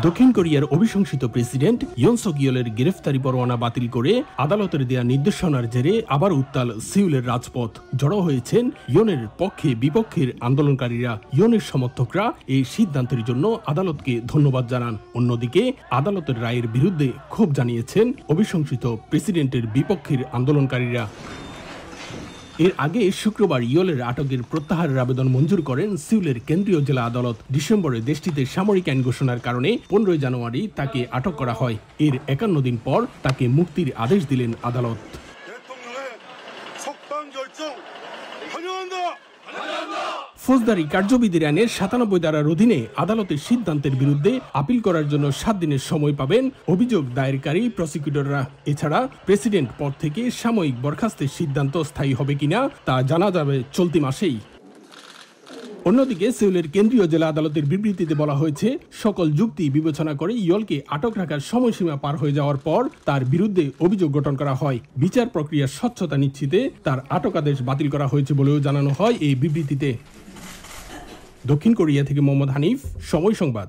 দক্ষিণ কোরিয়ার অভিশংসিত প্রেসিডেন্ট ইয়ন সক ইয়েলের গ্রেফতারি পরোয়ানা বাতিল করে আদালতের দেয়া নির্দেশনার জেরে আবার উত্তাল সিউলের রাজপথ। জড়ো হয়েছেন ইয়নের পক্ষে বিপক্ষের আন্দোলনকারীরা। ইয়নের সমর্থকরা এই সিদ্ধান্তের জন্য আদালতকে ধন্যবাদ জানান। অন্যদিকে আদালতের রায়ের বিরুদ্ধে ক্ষোভ জানিয়েছেন অভিশংসিত প্রেসিডেন্টের বিপক্ষের আন্দোলনকারীরা। এর আগে শুক্রবার ইয়েলের আটকের প্রত্যাহারের আবেদন মঞ্জুর করেন সিউলের কেন্দ্রীয় জেলা আদালত। ডিসেম্বরে দেশটিতে সামরিক আইন ঘোষণার কারণে 15 জানুয়ারি তাকে আটক করা হয়। এর 51 দিন পর তাকে মুক্তির আদেশ দিলেন আদালত। ফৌজদারি কার্যবিধির আইনের 97 ধারার অধীনে আদালতের সিদ্ধান্তের বিরুদ্ধে আপিল করার জন্য 7 দিনের সময় পাবেন অভিযোগ দায়েরকারী প্রসিকিউটররা। এছাড়া প্রেসিডেন্ট পদ থেকে সাময়িক বরখাস্তের সিদ্ধান্ত স্থায়ী হবে কিনা তা জানা যাবে চলতি মাসেই। অন্যদিকে সিউলের কেন্দ্রীয় জেলা আদালতের বিবৃতিতে বলা হয়েছে, সকল যুক্তি বিবেচনা করে ইয়লকে আটক রাখার সময়সীমা পার হয়ে যাওয়ার পর তার বিরুদ্ধে অভিযোগ গঠন করা হয়। বিচার প্রক্রিয়ার স্বচ্ছতা নিশ্চিতে তার আটক আদেশ বাতিল করা হয়েছে বলেও জানানো হয় এই বিবৃতিতে। দক্ষিণ কোরিয়া থেকে মোহাম্মদ হানিফ, সময় সংবাদ।